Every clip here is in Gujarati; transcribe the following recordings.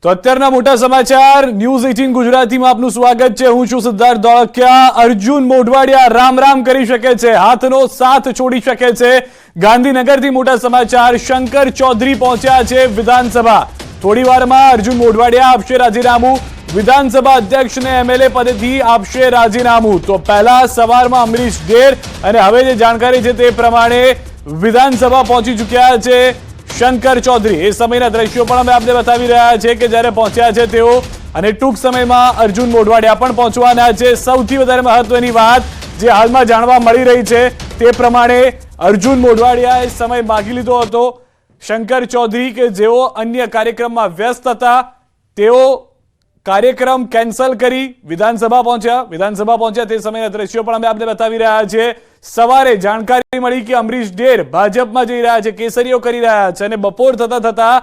તો અત્યારના મોટા સમાચાર ન્યૂઝ 18 ગુજરાતીમાં આપનું સ્વાગત છે। હું છું સિદ્ધાર્થ ધોળકિયા। અર્જુન મોઢવાડિયા રામ રામ કરી શકે છે, હાથનો સાથ છોડી શકે છે। ગાંધીનગરથી મોટા સમાચાર। શંકર ચૌધરી પહોંચ્યા છે વિધાનસભા। થોડી વારમાં અર્જુન મોઢવાડિયા આપશે રાજીનામું। વિધાનસભા અધ્યક્ષ ને એમએલએ પદેથી આપશે રાજીનામું। તો પહેલા સવારમાં અમરીશ ડેર અને હવે જે જાણકારી છે તે પ્રમાણે વિધાનસભા પહોંચી ચૂક્યા છે શંકર ચૌધરી। એ સમયના દ્રશ્યો પણ અમે આપને બતાવી રહ્યા છે કે જ્યારે પહોંચ્યા છે તેઓ, અને ટૂંક સમયમાં અર્જુન મોઢવાડિયા પણ પહોંચવાના છે। સૌથી વધારે મહત્વની વાત જે હાલમાં જાણવા મળી રહી છે તે પ્રમાણે અર્જુન મોઢવાડિયાએ સમય માંગી લીધો હતો। શંકર ચૌધરી કે જેઓ અન્ય કાર્યક્રમમાં વ્યસ્ત હતા, તેઓ કાર્યક્રમ કેન્સલ કરી વિધાનસભા પહોંચ્યા। વિધાનસભા પહોંચ્યા તે સમયના દ્રશ્યો પણ અમે આપને બતાવી રહ્યા છે। સવારે જાણકારી મળી કે અમરીશ ડેર ભાજપમાં જઈ રહ્યા છે, કેસરીઓ કરી રહ્યા છે, અને બપોર થતા થતા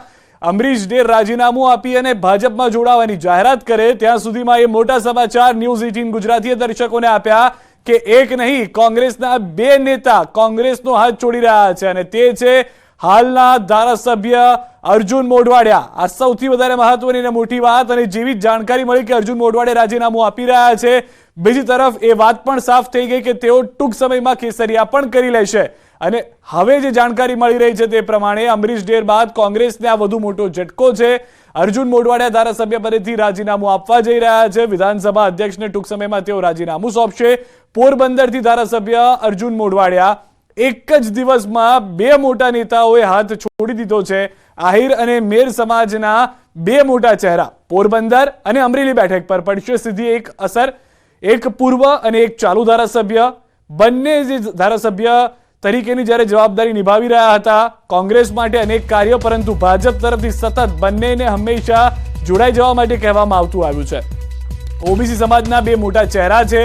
અમરીશ ડેર રાજીનામું આપી અને ભાજપમાં જોડાવાની જાહેરાત કરે ત્યાં સુધીમાં એ મોટા સમાચાર ન્યૂઝ 18 ગુજરાતીએ દર્શકોને આપ્યા કે એક નહીં, કોંગ્રેસના બે નેતા કોંગ્રેસનો હાથ છોડી રહ્યા છે, અને તે છે હાલના ધારાસભ્ય અર્જુન મોઢવાડિયા। આ સૌથી વધારે મહત્વની અને મોટી વાત, અને જેવી જાણકારી મળી કે અર્જુન મોઢવાડિયા રાજીનામું આપી રહ્યા છે, બીજી તરફ એ વાત પણ સાફ થઈ ગઈ કે તેઓ ટૂંક સમયમાં કેસરિયા પણ કરી લેશે। અને હવે જે જાણકારી મળી રહી છે તે પ્રમાણે અમરીશ ડેર બાદ કોંગ્રેસને આ વધુ મોટો ઝટકો છે। અર્જુન મોઢવાડિયા ધારાસભ્ય પદેથી રાજીનામું આપવા જઈ રહ્યા છે। વિધાનસભા અધ્યક્ષને ટૂંક સમયમાં તેઓ રાજીનામું સોંપશે। પોરબંદરથી ધારાસભ્ય અર્જુન મોઢવાડિયા એક જ દિવસમાં બે મોટા નેતાઓએ હાથ છોડી દીધો છે। આહિર અને મેર સમાજના બે મોટા ચહેરા પોરબંદર અને અમરેલી બેઠક પર પડશે સીધી એક અસર। એક પૂર્વ અને એક ચાલુ ધારાસભ્ય, બંને જે ધારાસભ્ય તરીકેની જ્યારે જવાબદારી નિભાવી રહ્યા હતા કોંગ્રેસ માટે અનેક કાર્યો, પરંતુ ભાજપ તરફથી સતત બંનેને હંમેશા જોડાઈ જવા માટે કહેવામાં આવતું આવ્યું છે। ઓબીસી સમાજના બે મોટા ચહેરા છે।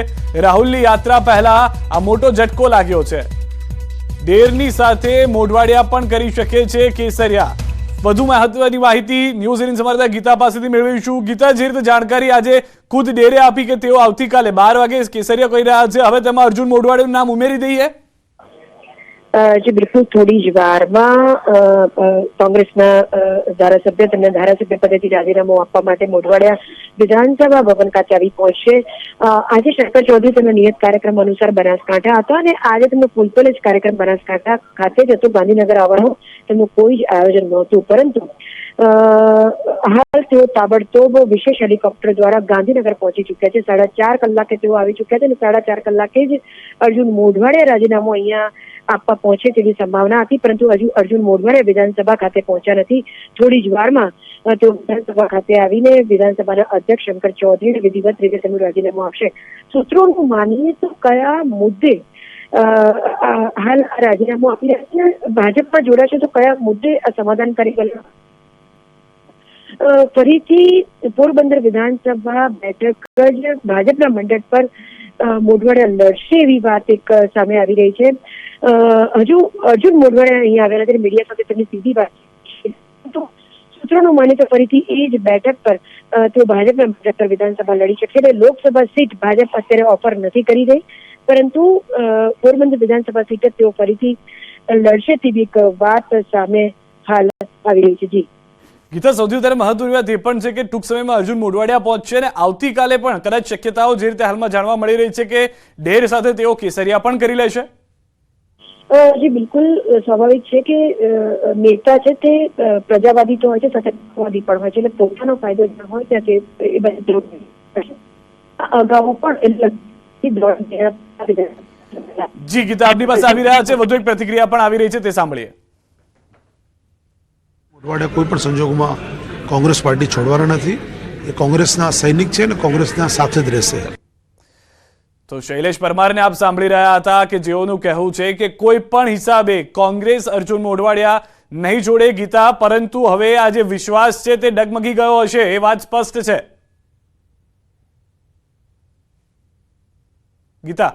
રાહુલની યાત્રા પહેલા આ મોટો ઝટકો લાગ્યો છે। ડેરની સાથે મોઢવાડિયા પણ કરી શકે છે કેસરિયા। વધુ મહત્વની માહિતી ન્યૂઝ 18 સંવાદદાતા ગીતા પાસેથી મેળવીશું। ગીતા, જે રીતે જાણકારી આજે ખુદ ડેરે આપી કે તેઓ આવતીકાલે 12 વાગે કેસરિયા કહી રહ્યા છે, હવે તેમાં અર્જુન મોઢવાડિયાનું નામ ઉમેરી દઈએ? જી બિલકુલ, થોડી જ વારમાં કોંગ્રેસના ધારાસભ્ય તેમને ધારાસભ્ય પદેથી રાજીનામું આપવા માટે મોઢવાડિયા વિધાનસભા ભવન ખાતે આવી પહોંચશે। આજે શંકર ચૌધરી તેમના નિયત કાર્યક્રમ અનુસાર બનાસકાંઠા હતા, અને આજે તેમનો ફૂલપેલ જ કાર્યક્રમ બનાસકાંઠા ખાતે જ હતો। ગાંધીનગર આવવાનું તેમનું કોઈ જ આયોજન નહોતું, પરંતુ હાલ તેઓ તાબડતોબ વિશેષ હેલિકોપ્ટર દ્વારા ગાંધીનગર પહોંચી ચુક્યા છે। 4.5 કલાકે તેઓ આવી ચુક્યા છે, અને 4.5 કલાકે જ અર્જુન મોઢવાડિયા રાજીનામું અહીંયા આપવા પહોંચે તેવી સંભાવના હતી, પરંતુ હજુ અર્જુન મોઢવાડિયા વિધાનસભા ખાતે પહોંચ્યા નથી। થોડી જ વારમાં તેઓ વિધાનસભા ખાતે આવીને વિધાનસભાના અધ્યક્ષ શંકર ચૌધરીને વિધિવત રીતે તેમનું રાજીનામું આપશે। સૂત્રોનું માનીએ તો કયા મુદ્દે હાલ રાજીનામું આપી રહ્યા છે, ભાજપમાં જોડાશે તો કયા મુદ્દે સમાધાન કરી ગયા? ફરીથી પોરબંદર વિધાનસભા બેઠક જ ભાજપના મંડળ પર મોઢવાડિયા લડશે એવી વાત એક સામે આવી રહી છે। હજુ અર્જુન મોઢવાડિયા અહીંયા આવ્યા નથી, મીડિયા સાથે તેમની સીધી વાત, સૂત્રોનું માને તો ફરીથી એ જ બેઠક પર તેઓ ભાજપના મંડળ પર વિધાનસભા લડી શકશે। એટલે લોકસભા સીટ ભાજપ અત્યારે ઓફર નથી કરી રહી, પરંતુ પોરબંદર વિધાનસભા સીટ તેઓ ફરીથી લડશે તેવી એક વાત સામે હાલ આવી રહી છે। જી ગીતા, સૌથી વધારે મહત્વની વાત એ પણ છે કે ટૂંક સમયમાં અર્જુન મોઢવાડિયા પહોંચશે, અને આવતીકાલે પણ કદાચ શક્યતાઓ જે રીતે હાલમાં જાણવા મળી રહી છે કે ડેર સાથે તેઓ કેસરિયા પણ કરી લેશે? જી બિલકુલ, સ્વાભાવિક છે કે નેતા છે તે પ્રજાવાદી તો હોય છે, સત્તાવાદી પણ હોય છે, એટલે પોતાનો ફાયદો જ્યાં હોય ત્યાં એ બધું અગાઉ પણ જી ગીતા, આપની પાસે આવી રહ્યા છે વધુ એક પ્રતિક્રિયા પણ આવી રહી છે, તે સાંભળીએ। મોઢવાડિયા કોઈ પણ સંજોગોમાં કોંગ્રેસ પાર્ટી છોડવાના નથી। એ કોંગ્રેસના સૈનિક છે અને કોંગ્રેસના સાથે જ રહેશે। તો શૈલેષ પરમારને આપ સાંભળી રહ્યા હતા કે જેઓનું કહેવું છે કે કોઈ પણ હિસાબે કોંગ્રેસ અર્જુન મોઢવાડિયા નહીં છોડે ગીતા, પરંતુ હવે આ જે વિશ્વાસ છે તે ડગમગી ગયો હશે એ વાત સ્પષ્ટ છે। ગીતા,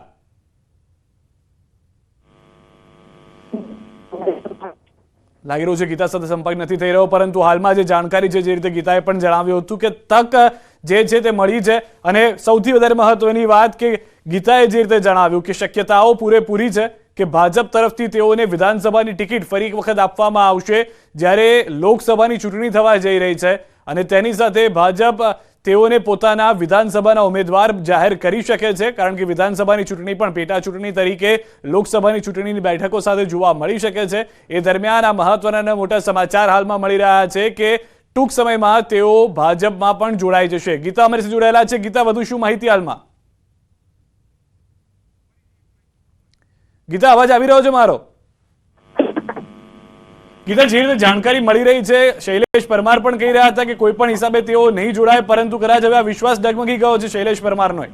લાગી રહ્યું છે ગીતા સાથે સંપર્ક નથી થઈ રહ્યો, પરંતુ હાલમાં જે જાણકારી છે જે રીતે ગીતાએ પણ જણાવ્યું હતું કે તક જે છે તે મળી છે, અને સૌથી વધારે મહત્વની વાત કે ગીતાએ જે રીતે જણાવ્યું કે શક્યતાઓ પૂરેપૂરી છે કે ભાજપ તરફથી તેઓને વિધાનસભાની ટિકિટ ફરી એક વખત આપવામાં આવશે, જ્યારે લોકસભાની ચૂંટણી થવા જઈ રહી છે। અને તેની સાથે ભાજપ તેઓને પોતાના વિધાનસભાના ઉમેદવાર જાહેર કરી શકે છે, કારણ કે વિધાનસભાની ચૂંટણી પણ પેટા ચૂંટણી તરીકે લોકસભાની ચૂંટણીની બેઠકો સાથે જોવા મળી શકે છે। એ દરમિયાન આ મહત્વના અને મોટા સમાચાર હાલમાં મળી રહ્યા છે કે ટૂંક સમયમાં તેઓ ભાજપમાં પણ જોડાઈ જશે। ગીતા અમારી સાથે જોડાયેલા છે। ગીતા, વધુ શું માહિતી હાલમાં? ગીતા, અવાજ આવી રહ્યો છે મારો? ગીતા, જે રીતે જાણકારી મળી રહી છે, શૈલેષ પરમાર પણ કહી રહ્યા હતા કે કોઈ પણ હિસાબે તેઓ નહીં જોડાય, પરંતુ કદાચ હવે આ વિશ્વાસ ડગમગી ગયો છે શૈલેષ પરમારનો।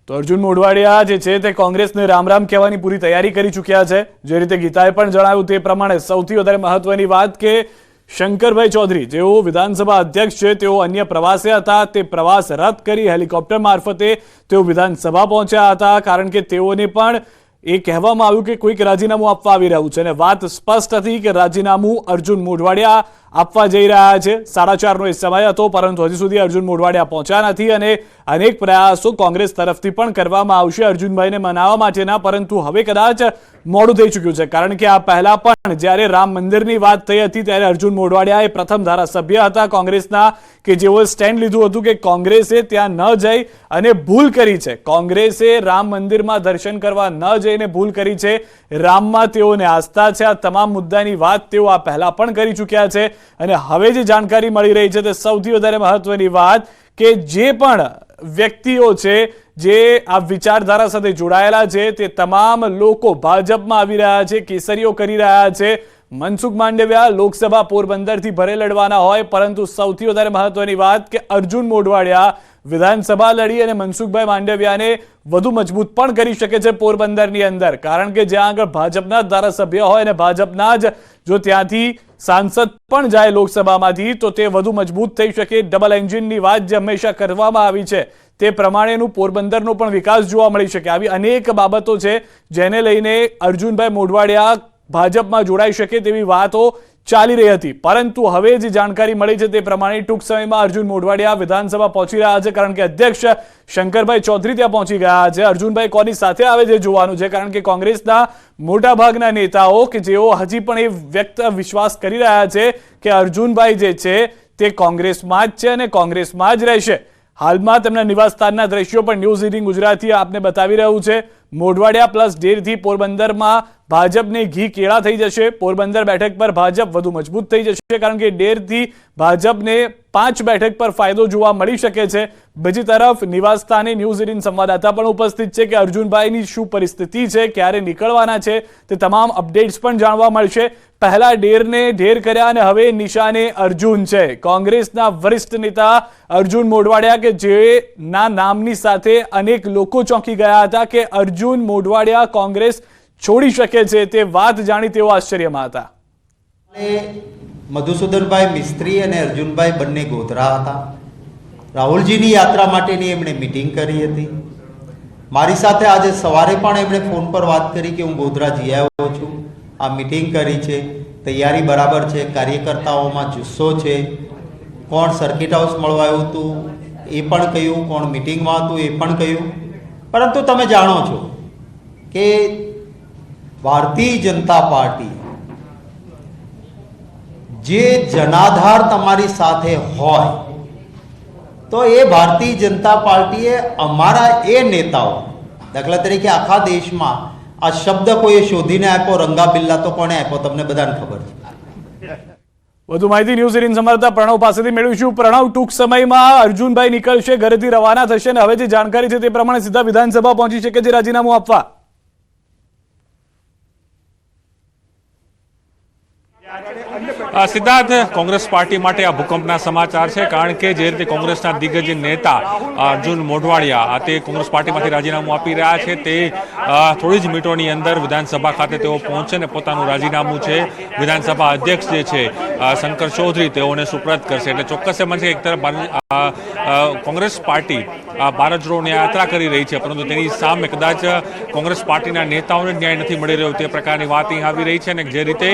તો અર્જુન મોઢવાડિયા જે છે તે કોંગ્રેસને રામ રામ કહેવાની પૂરી તૈયારી કરી ચૂક્યા છે। જે રીતે ગીતાએ પણ જણાવ્યું તે પ્રમાણે સૌથી વધારે મહત્વની વાત કે શંકરભાઈ ચૌધરી જેઓ વિધાનસભા અધ્યક્ષ છે, તેઓ અન્ય પ્રવાસે હતા। તે પ્રવાસ રદ કરી હેલિકોપ્ટર મારફતે તેઓ વિધાનસભા પહોંચ્યા હતા, કારણ કે તેઓને પણ એ કહેવામાં આવ્યું કે કોઈક રાજીનામું આપવા આવી રહ્યું છે, અને વાત સ્પષ્ટ હતી કે રાજીનામું અર્જુન મોઢવાડિયા આપવા જઈ રહ્યા છે। 4:30નો એ સમય હતો, પરંતુ હજી સુધી અર્જુન મોઢવાડિયા પહોંચ્યા નથી, અને અનેક પ્રયાસો કોંગ્રેસ તરફથી પણ કરવામાં આવશે અર્જુનભાઈને મનાવવા માટેના, પરંતુ હવે કદાચ મોડું થઈ ચૂક્યું છે, કારણ કે આ પહેલા પણ જ્યારે રામ મંદિરની વાત થઈ હતી ત્યારે અર્જુન મોઢવાડિયા એ પ્રથમ ધારાસભ્ય હતા કોંગ્રેસના કે જેઓએ સ્ટેન્ડ લીધું હતું કે કોંગ્રેસે ત્યાં ન જઈ અને ભૂલ કરી છે, કોંગ્રેસે રામ મંદિરમાં દર્શન કરવા ન જઈને ભૂલ કરી છે, રામમાં તેઓને આસ્થા છે। આ તમામ મુદ્દાની વાત તેઓ આ પહેલા પણ કરી ચૂક્યા છે, અને હવે જે જાણકારી મળી રહી છે તે સૌથી વધારે મહત્વની વાત કે જે પણ વ્યક્તિઓ છે જે આ વિચારધારા સાથે જોડાયેલા છે તે તમામ લોકો ભાજપમાં આવી રહ્યા છે, કેસરીઓ કરી રહ્યા છે। મનસુખ માંડવિયા લોકસભા પોરબંદરથી ભરે લડવાના હોય, પરંતુ સૌથી વધારે મહત્વની વાત કે અર્જુન મોઢવાડિયા વિધાનસભા લડી અને મનસુખભાઈ માંડવિયાને વધુ મજબૂત પણ કરી શકે છે પોરબંદરની અંદર, કારણ કે જ્યાં આગળ ભાજપના જ ધારાસભ્ય હોય અને ભાજપના જ જો ત્યાંથી સાંસદ પણ જાય લોકસભામાંથી તો તે વધુ મજબૂત થઈ શકે। ડબલ એન્જિનની વાત જે હંમેશા કરવામાં આવી છે તે પ્રમાણેનું પોરબંદરનો પણ વિકાસ જોવા મળી શકે। આવી અનેક બાબતો છે જેને લઈને અર્જુનભાઈ મોઢવાડિયા ભાજપમાં જોડાઈ શકે તેવી વાતો ચાલી રહી હતી, પરંતુ હવે જે જાણકારી મળી છે તે પ્રમાણે ટૂંક સમયમાં અર્જુન મોઢવાડિયા વિધાનસભા પહોંચી રહ્યા છે, કારણ કે અધ્યક્ષ શંકરભાઈ ચૌધરી ત્યાં પહોંચી ગયા છે। અર્જુનભાઈ કોની સાથે આવે છે જોવાનું છે, કારણ કે કોંગ્રેસના મોટા ભાગના નેતાઓ કે જેઓ હજી પણ એ વ્યક્ત વિશ્વાસ કરી રહ્યા છે કે અર્જુનભાઈ જે છે તે કોંગ્રેસમાં જ છે અને કોંગ્રેસમાં જ રહેશે। હાલમાં તેમના નિવાસસ્થાનના દ્રશ્યો પણ ન્યૂઝ 18 ગુજરાતી આપને બતાવી રહ્યું છે। મોઢવાડિયા પ્લસ ડેરથી પોરબંદરમાં ભાજપને ઘી કેળા થઈ જશે। પોરબંદર બેઠક પર ભાજપ વધુ મજબૂત થઈ જશે, કારણ કે ડેરથી ભાજપને 5 બેઠક પર ફાયદો જોવા મળી શકે છે। બીજી તરફ નિવાસસ્થાને ન્યૂઝ 18 સંવાદદાતા પણ ઉપસ્થિત છે કે અર્જુનભાઈની શું પરિસ્થિતિ છે, ક્યારે નીકળવાના છે તે તમામ અપડેટ્સ પણ જાણવા મળશે। પહેલા ડેરને ઢેર કર્યા અને હવે નિશાને અર્જુન છે। કોંગ્રેસના વરિષ્ઠ નેતા અર્જુન મોઢવાડિયા કે જેના નામની સાથે અનેક લોકો ચોંકી ગયા હતા કે અર્જુન મોઢવાડિયા કોંગ્રેસ છોડી શકે છે, તે વાત જાણી તેઓ આશ્ચર્યમાં હતા। મધુસૂદનભાઈ મિસ્ત્રી અને અર્જુનભાઈ બંને ગોધરા હતા। રાહુલજીની યાત્રા માટેની એમણે મિટિંગ કરી હતી। મારી સાથે આજે સવારે પણ એમણે ફોન પર વાત કરી કે હું ગોધરા જઈ આવ્યો છું, આ મિટિંગ કરી છે, તૈયારી બરાબર છે, કાર્યકર્તાઓમાં જુસ્સો છે, કોણ સર્કિટ હાઉસ મળવા આવ્યું હતું એ પણ કહ્યું, કોણ મિટિંગમાં હતું એ પણ કહ્યું। પરંતુ તમે જાણો છો કે ભારતીય જનતા પાર્ટી જે જનાધાર તમારી સાથે હોય તો એ ભારતીય જનતા પાર્ટીએ અમારા એ નેતાઓ, દાખલા તરીકે આખા દેશમાં આ શબ્દ કોઈએ શોધીને આપ્યો, રંગાબિલ્લા તો કોણે આપ્યો તમને બધાને ખબર છે। વધુ માહિતી ન્યૂઝ 18 સંવાદદાતા પ્રણવ પાસેથી મેળવીશું। પ્રણવ, ટૂંક સમયમાં અર્જુનભાઈ નીકળશે, ઘરેથી રવાના થશે અને હવે જે જાણકારી છે તે પ્રમાણે સીધા વિધાનસભા પહોંચી શકે છે રાજીનામું આપવા। સિદ્ધાર્થ, કોંગ્રેસ પાર્ટી માટે આ ભૂકંપના સમાચાર છે, કારણ કે જે રીતે કોંગ્રેસના દિગ્ગજ નેતા અર્જુન મોઢવાડિયા તે કોંગ્રેસ પાર્ટીમાંથી રાજીનામું આપી રહ્યા છે, તે થોડી જ મિનિટોની અંદર વિધાનસભા ખાતે તેઓ પહોંચે ને પોતાનું રાજીનામું છે વિધાનસભા અધ્યક્ષ જે છે શંકર ચૌધરી તેઓને સુપ્રત કરશે. એટલે ચોક્કસ એમ છે એક તરફ કોંગ્રેસ પાર્ટી ભારત જોડો યાત્રા કરી રહી છે, પરંતુ તેની સામે કદાચ કોંગ્રેસ પાર્ટીના નેતાઓને ન્યાય નથી મળી રહ્યો તે પ્રકારની વાત અહીં આવી રહી છે. અને જે રીતે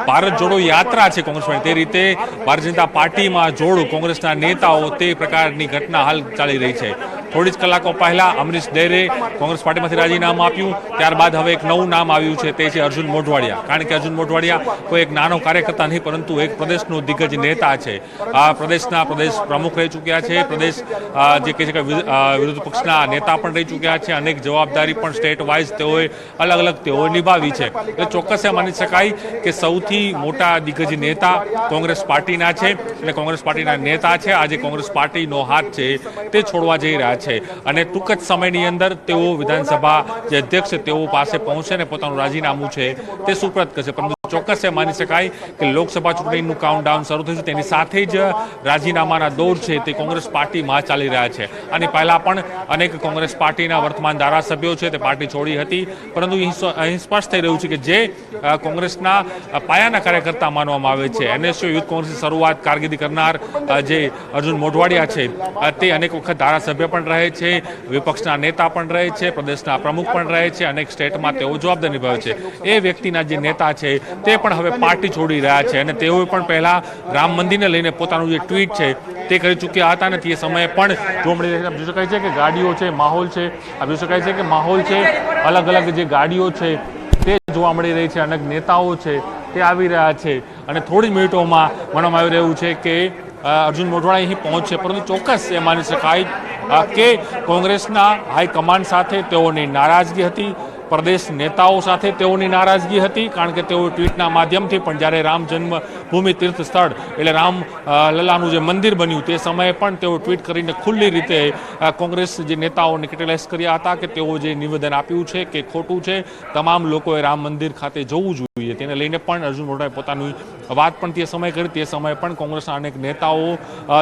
ભારત જોડો યાત્રા છે કોંગ્રેસ પાર્ટી, તે રીતે ભારતીય જનતા પાર્ટીમાં જોડું કોંગ્રેસના નેતાઓ તે પ્રકારની ઘટના હાલ ચાલી રહી છે. થોડી જ કલાકો પહેલા અમરીશ ડેરે કોંગ્રેસ પાર્ટીમાંથી રાજીનામું આપ્યું, ત્યારબાદ હવે એક નવું નામ આવ્યું છે, તે છે અર્જુન મોઢવાડિયા. કારણ કે અર્જુન મોઢવાડિયા કોઈ એક નાનો કાર્યકર્તા નહીં, પરંતુ એક પ્રદેશનો દિગ્ગજ નેતા છે. આ પ્રદેશના પ્રદેશ પ્રમુખ રહી ચૂક્યા છે, પ્રદેશ જે કહે છે કે વિરોધ પક્ષના નેતા પણ રહી ચૂક્યા છે, અનેક જવાબદારી પણ સ્ટેટ વાઇઝ તેઓએ અલગ અલગ તેઓએ નિભાવી છે. એટલે ચોક્કસ એ માની શકાય કે સૌથી મોટા દિગ્ગજ નેતા કોંગ્રેસ પાર્ટીના છે અને કોંગ્રેસ પાર્ટીના નેતા છે. આજે કોંગ્રેસ પાર્ટીનો હાથ છે તે છોડવા જઈ રહ્યા છે અને ટૂંક જ સમયની અંદર તેઓ વિધાનસભા જે અધ્યક્ષ છે તેઓ પાસે પહોંચે ને પોતાનું રાજીનામું છે તે સુપ્રત કરશે. પરંતુ ચોક્કસ એ માની શકાય કે લોકસભા ચૂંટણીનું કાઉન્ટડાઉન શરૂ થયું છે, તેની સાથે જ રાજીનામાના દોર છે તે કોંગ્રેસ પાર્ટીમાં ચાલી રહ્યા છે. આની પહેલા પણ અનેક કોંગ્રેસ પાર્ટીના વર્તમાન ધારાસભ્યો છે તે પાર્ટી છોડી હતી, પરંતુ અહીં સ્પષ્ટ થઈ રહ્યું છે કે જે કોંગ્રેસના પાયાના કાર્યકર્તા માનવામાં આવે છે, એનએસયુ યુથ કોંગ્રેસની શરૂઆત કારકિર્દી કરનાર જે અર્જુન મોઢવાડિયા છે તે અનેક વખત ધારાસભ્ય પણ રહે છે, વિપક્ષના નેતા પણ રહે છે, પ્રદેશના પ્રમુખ પણ રહે છે, અનેક સ્ટેટમાં તેઓ જવાબદારી નિભાવે છે. એ વ્યક્તિના જે નેતા છે તે પણ હવે પાર્ટી છોડી રહ્યા છે અને તેઓએ પણ પહેલા રામ મંદિરને લઈને પોતાનું જે ટ્વીટ છે તે કરી ચૂક્યા હતા. અને તે સમયે પણ જોવા મળી રહ્યા છે, જોઈ શકાય છે કે ગાડીઓ છે, માહોલ છે, જોઈ શકાય છે કે માહોલ છે, અલગ અલગ જે ગાડીઓ છે તે જોવા મળી રહી છે, અનેક નેતાઓ છે તે આવી રહ્યા છે અને થોડી મિનિટોમાં માનવામાં આવી રહ્યું છે કે અર્જુન મોઢવાડિયા અહીં પહોંચશે. પરંતુ ચોક્કસ એ માની શકાય કે કોંગ્રેસના હાઈકમાન્ડ સાથે તેઓની નારાજગી હતી, પ્રદેશ નેતાઓ સાથે તેઓની નારાજગી હતી, કારણ કે તેઓ ટ્વીટના માધ્યમથી પણ જ્યારે રામ જન્મભૂમિ તીર્થ સ્થળ એટલે રામ લલ્લાનું જે મંદિર બન્યું તે સમયે પણ તેઓ ટ્વીટ કરીને ખુલ્લી રીતે કોંગ્રેસ જે નેતાઓને ક્રિટિસાઇઝ કર્યા હતા કે તેઓ જે નિવેદન આપ્યું છે કે ખોટું છે, તમામ લોકોએ રામ મંદિર ખાતે જવું જોઈએ, તેને લઈને પણ અર્જુન મોઢવાડિયાએ પોતાની વાત પણ તે સમયે કરી. તે સમયે પણ કોંગ્રેસના અનેક નેતાઓ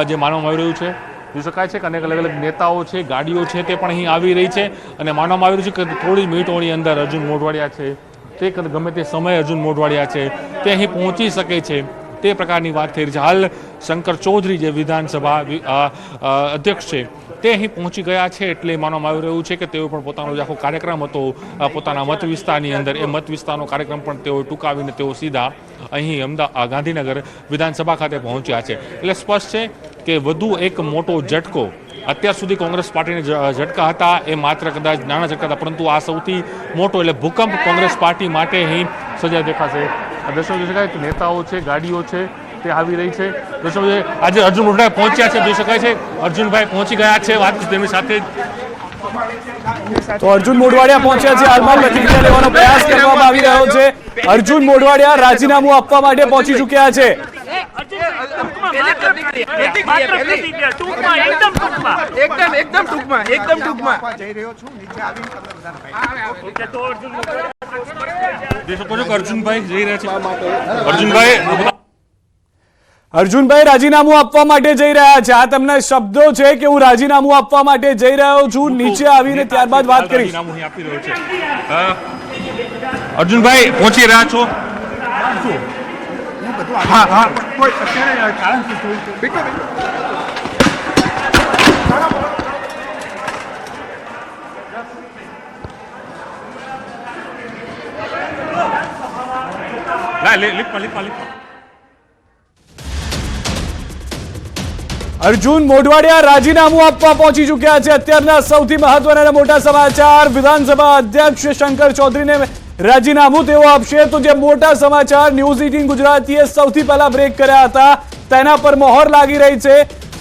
જે માનવામાં આવી રહ્યું છે, જોઈ શકાય છે કે અનેક અલગ અલગ નેતાઓ છે, ગાડીઓ છે તે પણ અહીં આવી રહી છે અને માનવામાં આવી રહ્યું છે કે થોડી મિનિટોની અંદર અર્જુન મોઢવાડિયા છે તે ગમે તે સમયે અર્જુન મોઢવાડિયા છે તે અહીં પહોંચી શકે છે તે પ્રકારની વાત થઈ રહી છે. હાલ શંકર ચૌધરી જે વિધાનસભા અધ્યક્ષ છે તે અહીં પહોંચી ગયા છે, એટલે માનવામાં આવી રહ્યું છે કે તેઓ પણ પોતાનો જે આખો કાર્યક્રમ હતો પોતાના મત વિસ્તારની અંદર, એ મત વિસ્તારનો કાર્યક્રમ પણ તેઓ ટૂંકાવીને તેઓ સીધા અહીં ગાંધીનગર વિધાનસભા ખાતે પહોંચ્યા છે. એટલે સ્પષ્ટ છે કે વધુ એક મોટો ઝટકો અત્યાર સુધી કોંગ્રેસ પાર્ટીને ઝટકા હતા એ માત્ર કદાચ નાના ઝટકા હતા, પરંતુ આ સૌથી મોટો એટલે ભૂકંપ કોંગ્રેસ પાર્ટી માટે અહીં સજાય દેખાશે. દર્શકો જોઈ શકાય કે નેતાઓ છે, ગાડીઓ છે તે આવી રહી છે. દર્શકો આજે અર્જુન મોઢવાડિયા પહોંચ્યા છે, જોઈ શકાય છે અર્જુનભાઈ પહોંચી ગયા છે, વાત તેમની સાથે તો અર્જુન મોઢવાડિયા પહોંચ્યા છે. હાલમાં પ્રતિક્રિયા લેવાનો પ્રયાસ કરવામાં આવી રહ્યો છે. અર્જુન મોઢવાડિયા રાજીનામું આપવા માટે પહોંચી ચૂક્યા છે. અર્જુનભાઈ જઈ રહ્યા છે. અર્જુનભાઈ રાજીનામું આપવા માટે જઈ રહ્યા છે. આ તમને શબ્દો છે કે હું રાજીનામું આપવા માટે જઈ રહ્યો છું, નીચે આવીને ત્યારબાદ વાત કરીશ. અર્જુનભાઈ પહોંચી રહ્યા છો? અર્જુન મોઢવાડિયા રાજીનામું આપવા પહોંચી ચૂક્યા છે. અત્યારના સૌથી મહત્વના અને મોટા સમાચાર, વિધાનસભા અધ્યક્ષ શંકર ચૌધરીને રાજીનામું તેઓ આપશે. તો જે મોટા સમાચાર ન્યૂઝ 18 ગુજરાતીએ સૌથી પહેલા બ્રેક કર્યા હતા તેના પર મોહર લાગી રહી છે.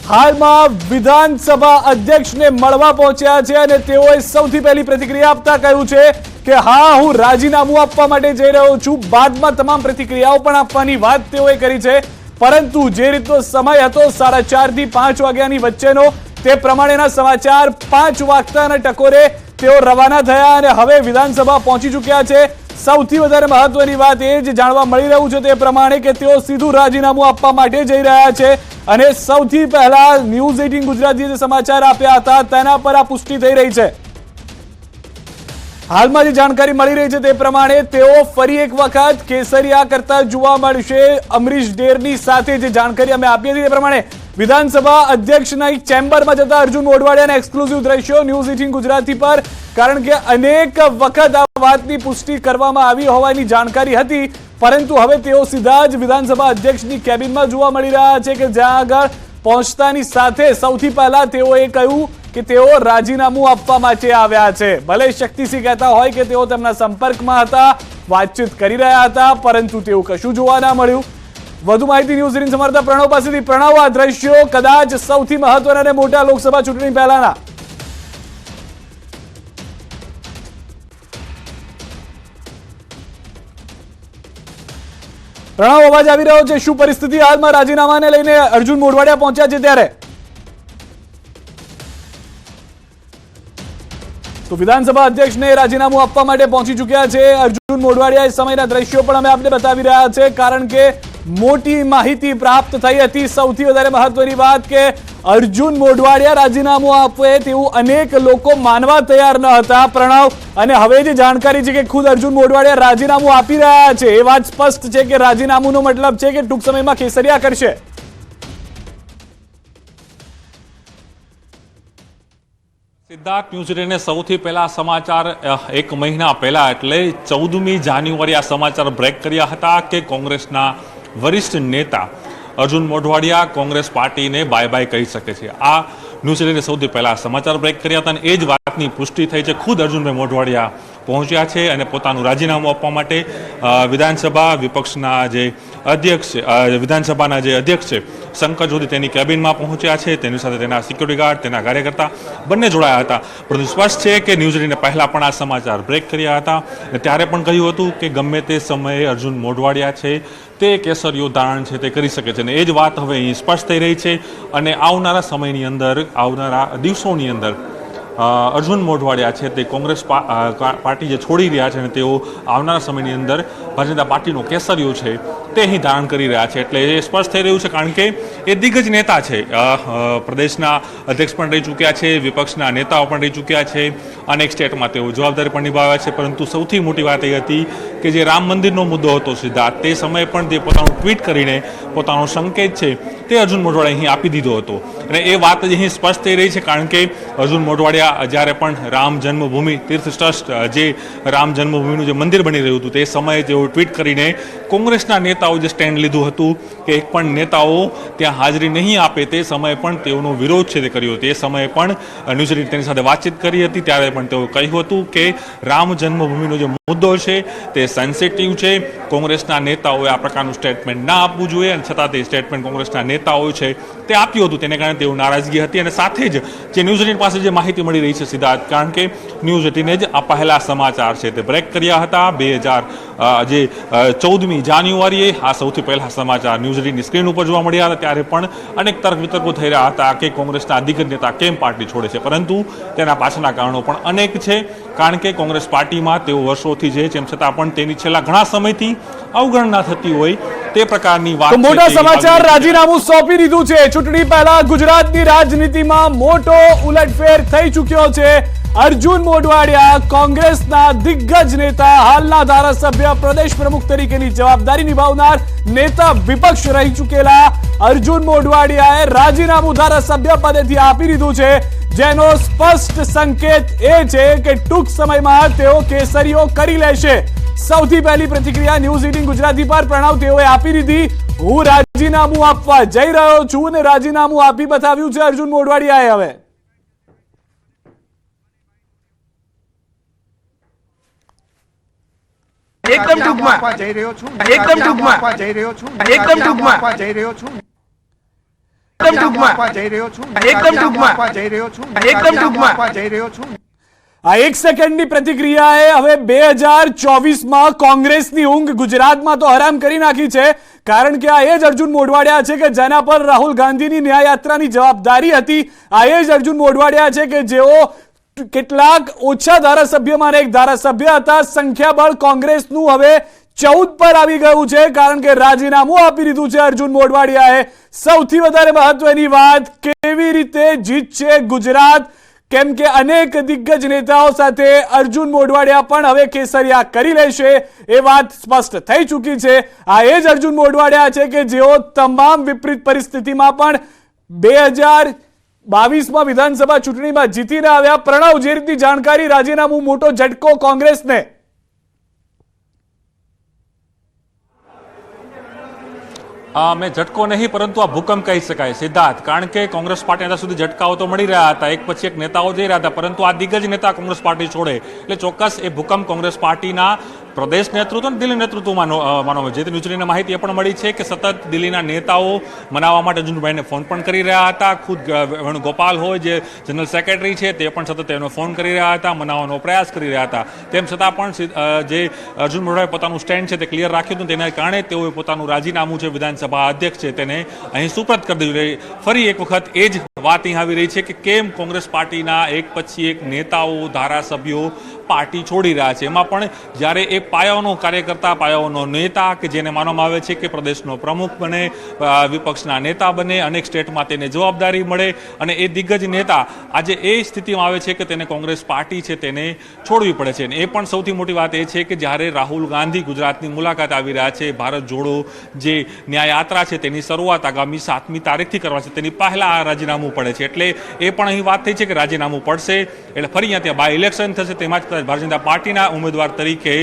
હાલમાં વિધાનસભા અધ્યક્ષને મળવા પહોંચ્યા છે અને તેઓએ સૌથી પહેલી પ્રતિક્રિયા આપતા કહ્યું છે કે હા, હું રાજીનામું આપવા માટે જઈ રહ્યો છું. બાદમાં તમામ પ્રતિક્રિયાઓ પણ આપવાની વાત તેઓએ કરી છે, પરંતુ જે રીતનો સમય હતો 4:30 થી 5 વાગ્યાની વચ્ચેનો, તે પ્રમાણેના સમાચાર 5 વાગતાના ટકોરે તેઓ રવાના થયા અને હવે વિધાનસભા પહોંચી ચૂક્યા છે. સૌથી વધારે મહત્વની વાત એ જ જાણવા મળી રહ્યું છે તે પ્રમાણે કે તેઓ સીધું રાજીનામું આપવા માટે જઈ રહ્યા છે અને સૌથી પહેલા ન્યૂઝ 18 ગુજરાતીએ જે સમાચાર આપ્યા હતા તેના પર આ પુષ્ટિ થઈ રહી છે। હાલમાં જે જાણકારી મળી રહી છે તે પ્રમાણે તેઓ ફરી એક વખત કેસરિયા કરતા જોવા મળશે અમરીશ ડેરની સાથે। જે જાણકારી અમે આપી હતી તે પ્રમાણે વિધાનસભા અધ્યક્ષના ચેમ્બરમાં જતા અર્જુન મોઢવાડિયાના એક્સક્લુઝિવ દ્રશ્યો ન્યૂઝ 18 ગુજરાતી પર, કારણ કે અનેક વખત આ વાતની પુષ્ટિ કરવામાં આવી હોવાની જાણકારી હતી, પરંતુ હવે તેઓ સીધા જ વિધાનસભા અધ્યક્ષની કેબિનમાં જોવા મળી રહ્યા છે કે જ્યાં આગળ પહોંચતાની સાથે સૌથી પહેલા તેઓએ કહ્યું કે તેઓ રાજીનામું આપવા માટે આવ્યા છે। ભલે શક્તિસિંહ કહેતા હોય કે તેઓ તેમના સંપર્કમાં હતા, વાતચીત કરી રહ્યા હતા, પરંતુ તેવું કશું જોવા ના મળ્યું। વધુ માહિતી ન્યૂઝ 18 સમર્થક પ્રણવ પાસેથી। પ્રણવ, આ દ્રશ્યો કદાચ સૌથી મહત્વના અને મોટા લોકસભા ચૂંટણી પહેલાના। પ્રણવ, અવાજ આવી રહ્યો છે? શું પરિસ્થિતિ હાલમાં રાજીનામાને લઈને અર્જુન મોઢવાડિયા પહોંચ્યા છે ત્યારે? તો વિધાનસભા અધ્યક્ષને રાજીનામું આપવા માટે પહોંચી ચૂક્યા છે અર્જુન મોઢવાડિયા। એ સમયના દ્રશ્યો પણ અમે આપને બતાવી રહ્યા છે, કારણ કે મોટી માહિતી પ્રાપ્ત થઈ હતી। સૌથી વધારે મહત્વની વાત કે અર્જુન મોઢવાડિયા રાજીનામું આપે તેવું અનેક લોકો માનવા તૈયાર ન હતા પ્રણવ, અને હવે જે જાણકારી છે કે ખુદ અર્જુન મોઢવાડિયા રાજીનામું આપી રહ્યા છે, એ વાત સ્પષ્ટ છે કે રાજીનામુંનો મતલબ છે કે ટૂંક સમયમાં કેસરિયા કરશે। સિદ્ધાર્થ, ન્યૂઝ 18 સૌથી પહેલા સમાચાર એક મહિના પહેલા એટલે 14મી જાન્યુઆરી આ સમાચાર બ્રેક કર્યા હતા કે કોંગ્રેસના વરિષ્ઠ નેતા અર્જુન મોઢવાડિયા કોંગ્રેસ પાર્ટીને બાય બાય કહી શકે છે। આ ન્યૂઝ 18 સૌથી પહેલા સમાચાર બ્રેક કર્યા હતા અને એ જ વાતની પુષ્ટિ થઈ છે। ખુદ અર્જુનભાઈ મોઢવાડિયા પહોંચ્યા છે અને પોતાનું રાજીનામું આપવા માટે વિધાનસભા વિપક્ષના જે અધ્યક્ષ વિધાનસભાના જે અધ્યક્ષ છે શંકર જોશી તેની કેબિનમાં પહોંચ્યા છે। તેની સાથે તેના સિક્યુરિટી ગાર્ડ, તેના કાર્યકર્તા બંને જોડાયા હતા, પરંતુ સ્પષ્ટ છે કે ન્યૂઝ 18 પહેલા પણ આ સમાચાર બ્રેક કર્યા હતા અને ત્યારે પણ કહ્યું હતું કે ગમે તે સમયે અર્જુન મોઢવાડિયા છે તે કેસરીયો ધારણ છે તે કરી શકે છે, અને એ જ વાત હવે અહીં સ્પષ્ટ થઈ રહી છે। અને આવનારા સમયની અંદર, આવનારા દિવસોની અંદર અર્જુન મોઢવાડિયા છે તે કોંગ્રેસ પાર્ટી જે છોડી રહ્યા છે અને તેઓ આવનારા સમયની અંદર ભારતીય જનતા પાર્ટીનો કેસરીયો છે તે અહીં ધારણ કરી રહ્યા છે। એટલે એ સ્પષ્ટ થઈ રહ્યું છે, કારણ કે એ દિગ્ગજ નેતા છે, પ્રદેશના અધ્યક્ષ પણ રહી ચૂક્યા છે, વિપક્ષના નેતાઓ પણ રહી ચૂક્યા છે, અનેક સ્ટેટમાં તેઓ જવાબદારી પણ નિભાવ્યા છે। પરંતુ સૌથી મોટી વાત એ હતી કે જે રામ મંદિરનો મુદ્દો હતો સિદ્ધાર્થ, તે સમયે પણ તે પોતાનું ટ્વીટ કરીને પોતાનો સંકેત છે તે અર્જુન મોઢવાડિયાએ અહીં આપી દીધો હતો, અને એ વાત જ અહીં સ્પષ્ટ થઈ રહી છે, કારણ કે અર્જુન મોઢવાડિયા જ્યારે પણ રામ જન્મભૂમિ તીર્થ ટ્રસ્ટ જે રામ જન્મભૂમિનું જે મંદિર બની રહ્યું હતું તે સમયે તેઓ ટ્વીટ કરીને કોંગ્રેસના નેતાઓ જે સ્ટેન્ડ લીધું હતું કે એક પણ નેતાઓ ત્યાં હાજરી નહીં આપે તે સમયે પણ તેઓનો વિરોધ છે તે કર્યો હતો। એ સમયે પણ ન્યૂઝ 18 તેની સાથે વાતચીત કરી હતી, ત્યારે પણ તેઓ કહ્યું હતું કે રામ જન્મભૂમિનો જે મુદ્દો છે તે સેન્સિટિવ છે, કોંગ્રેસના નેતાઓએ આ પ્રકારનું સ્ટેટમેન્ટ ના આપવું જોઈએ, અને છતાં તે સ્ટેટમેન્ટ કોંગ્રેસના નેતાઓ છે તે આપ્યું હતું, તેને કારણે તેઓ નારાજગી હતી। અને સાથે જ જે ન્યૂઝ 18 પાસે જે માહિતી મળી રહી છે સિદ્ધાર્થ, કારણ કે ન્યૂઝ 18 જ આ પહેલા સમાચાર છે તે બ્રેક કર્યા હતા 14મી જાન્યુઆરીએ આ સૌથી પહેલા સમાચાર ન્યૂઝ 18ની સ્ક્રીન ઉપર જોવા મળ્યા હતા। ત્યારે પણ અનેક તર્ક વિતર્કો થઈ રહ્યા હતા કે કોંગ્રેસના દિગ્ગજ નેતા કેમ પાર્ટી છોડે છે, પરંતુ તેના પાછળના કારણો પણ અનેક છે, કારણ કે કોંગ્રેસ પાર્ટીમાં તેઓ વર્ષોથી છે, તેમ છતાં પણ તેની છેલ્લા ઘણા સમયથી અવગણના થતી હોય તે પ્રકારની વાત। મોટા સમાચાર, રાજીનામું સોંપી દીધું છે। ચૂંટણી પહેલા ગુજરાતની રાજનીતિમાં મોટો ઉલટફેર થઈ ચૂક્યો છે। અર્જુન મોઢવાડિયા કોંગ્રેસના દિગ્ગજ નેતા, હાલના ધારાસભ્ય, પ્રદેશ પ્રમુખ તરીકેની જવાબદારી નિભાવનાર નેતા, વિપક્ષ રહી ચૂકેલા અર્જુન મોઢવાડિયાએ રાજીનામું ધારાસભ્ય પદેથી આપી દીધું છે, જેનો સ્પષ્ટ સંકેત એ છે કે ટૂંક સમયમાં તેઓ કેસરીઓ કરી લેશે। સૌથી પહેલી પ્રતિક્રિયા ન્યૂઝ 18 ગુજરાતી પર પ્રણવ તેઓએ આપી દીધી, હું રાજીનામું આપવા જઈ રહ્યો છું, અને રાજીનામું આપી બતાવ્યું છે અર્જુન મોઢવાડિયાએ। હવે એકદમ ટૂંકમાં આપવા જઈ રહ્યો છું, એકદમ ટૂંકમાં આપવા જઈ રહ્યો છું, એકદમ ટૂંકમાં આપવા જઈ રહ્યો છું, એકદમ ટૂંકમાં આપવા જઈ રહ્યો છું, એકદમ ટૂંકમાં આપવા જઈ રહ્યો છું, એકદમ ટૂંકમાં આપવા જઈ રહ્યો છું। આ એક સેકન્ડની પ્રતિક્રિયાએ હવે 2024માં કોંગ્રેસની ઊંઘ ગુજરાતમાં તો હરામ કરી નાખી છે, કારણ કે આ એ જ અર્જુન મોઢવાડિયા છે કે જેના પર રાહુલ ગાંધીની ન્યાય યાત્રાની જવાબદારી હતી। આ એ જ અર્જુન મોઢવાડિયા છે કે જેઓ કેટલાક ઓછા ધારાસભ્યમાં એક ધારાસભ્ય હતા, સંખ્યાબળ કોંગ્રેસનું હવે 14 પર આવી ગયું છે, કારણ કે રાજીનામું આપી દીધું છે અર્જુન મોઢવાડિયાએ. સૌથી વધારે મહત્વની વાત, કેવી રીતે જીતશે ગુજરાત, કેમ કે અનેક દિગ્ગજ નેતાઓ સાથે અર્જુન મોઢવાડિયા પણ હવે કેસરિયા કરી લેશે એ વાત સ્પષ્ટ થઈ ચૂકી છે. આ એ જ અર્જુન મોઢવાડિયા છે કે જેઓ તમામ વિપરીત પરિસ્થિતિમાં પણ 2022માં વિધાનસભા ચૂંટણીમાં જીતીને આવ્યા. પ્રણવ, જે રીતની જાણકારી, રાજીનામું મોટો ઝટકો કોંગ્રેસને. મેં ઝટકો નહીં પરંતુ આ ભૂકંપ કહી શકાય સિદ્ધાર્થ, કારણ કે કોંગ્રેસ પાર્ટી અત્યાર સુધી ઝટકાઓ તો મળી રહ્યા હતા, એક પછી એક નેતાઓ જઈ રહ્યા હતા, પરંતુ આ દિગ્ગજ નેતા કોંગ્રેસ પાર્ટી છોડે એટલે ચોક્કસ એ ભૂકંપ કોંગ્રેસ પાર્ટીના પ્રદેશ નેતૃત્વ અને દિલ્હી નેતૃત્વમાં માનવામાં જે તે ન્યૂઝની માહિતી એ પણ મળી છે કે સતત દિલ્હીના નેતાઓ મનાવવા માટે અર્જુનભાઈને ફોન પણ કરી રહ્યા હતા. ખુદ વેણુગોપાલ હોય જે જનરલ સેક્રેટરી છે તે પણ સતત એનો ફોન કરી રહ્યા હતા, મનાવવાનો પ્રયાસ કરી રહ્યા હતા. તેમ છતાં પણ જે અર્જુન મોઢવાડિયાએ પોતાનું સ્ટેન્ડ છે તે ક્લિયર રાખ્યું હતું, તેના કારણે તેઓએ પોતાનું રાજીનામું છે વિધાનસભા અધ્યક્ષ છે તેને અહીં સુપ્રત કરી દીધું. ફરી એક વખત એ જ વાત અહીં આવી રહી છે કે કેમ કોંગ્રેસ પાર્ટીના એક પછી એક નેતાઓ, ધારાસભ્યો પાર્ટી છોડી રહ્યા છે. એમાં પણ જ્યારે એ પાયાનો કાર્યકર્તા, પાયાનો નેતા કે જેને માનવામાં આવે છે કે પ્રદેશનો પ્રમુખ બને, વિપક્ષના નેતા બને, અનેક સ્ટેટમાં તેને જવાબદારી મળે અને એ દિગ્ગજ નેતા આજે એ સ્થિતિમાં આવે છે કે તેને કોંગ્રેસ પાર્ટી છે તેને છોડવી પડે છે. એ પણ સૌથી મોટી વાત એ છે કે જ્યારે રાહુલ ગાંધી ગુજરાતની મુલાકાત આવી રહ્યા છે, ભારત જોડો જે ન્યાય યાત્રા છે તેની શરૂઆત આગામી 7મી તારીખથી કરવા છે, તેની પહેલા આ રાજીનામું પડે છે. એટલે એ પણ અહીં વાત થઈ છે કે રાજીનામું પડશે એટલે ફરી અહીંયા ત્યાં બાય ઇલેક્શન થશે, તેમાં જ ભારતીય જનતા પાર્ટીના ઉમેદવાર તરીકે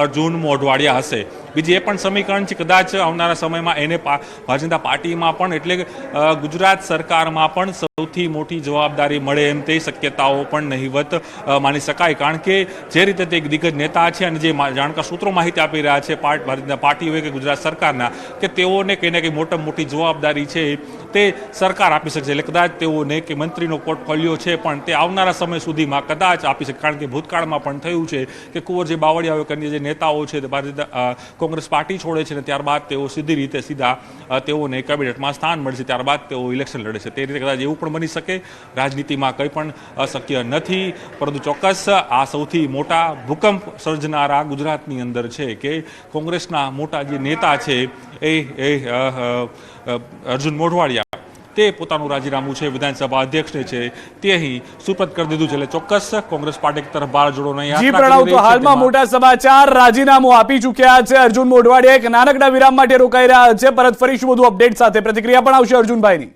અર્જુન મોઢવાડિયા હશે. બીજી એ પણ સમીકરણ છે કદાચ આવનારા સમયમાં એને ભારતીય જનતા પાર્ટીમાં પણ એટલે ગુજરાત સરકારમાં પણ સૌથી મોટી જવાબદારી મળે એમ તે શક્યતાઓ પણ નહીવત માની શકાય, કારણ કે જે રીતે તે એક દિગ્ગજ નેતા છે અને જે જાણકાર સૂત્રો માહિતી આપી રહ્યા છે ભારતીય જનતા પાર્ટી હોય કે ગુજરાત સરકારના, કે તેઓને કંઈ ને કંઈ મોટામાં મોટી જવાબદારી છે તે સરકાર આપી શકશે. એટલે કદાચ તેઓને કે મંત્રીનો પોર્ટફોલિયો છે પણ તે આવનારા સમય સુધીમાં કદાચ આપી શકે, કારણ કે ભૂતકાળમાં પણ થયું છે કે કુંવરજી બાવળિયા હોય કે જે નેતાઓ છે તે કોંગ્રેસ પાર્ટી છોડે છે અને ત્યારબાદ તેઓ સીધા તેઓને કેબિનેટમાં સ્થાન મળશે, ત્યારબાદ તેઓ ઇલેક્શન લડે છે. તે રીતે કદાચ એવું પણ બની શકે. રાજનીતિમાં કંઈ પણ અશક્ય નથી, પરંતુ ચોક્કસ આ સૌથી મોટા ભૂકંપ સર્જનારા ગુજરાતની અંદર છે કે કોંગ્રેસના મોટા જે નેતા છે એ અર્જુન મોઢવાડિયા તે પોતાનું રાજીનામું છે વિધાનસભા અધ્યક્ષને છે તે અહીં સુપ્રત કરી દીધું છે. એટલે ચોક્કસ કોંગ્રેસ પાર્ટી તરફ ભારત જોડો નહીં. જી પ્રણવ, તો હાલમાં મોટા સમાચાર, રાજીનામું આપી ચૂક્યા છે અર્જુન મોઢવાડિયા. એક નાનકડા વિરામ માટે રોકાઈ રહ્યા છે, પરત ફરીશું વધુ અપડેટ સાથે. પ્રતિક્રિયા પણ આવશે અર્જુનભાઈની.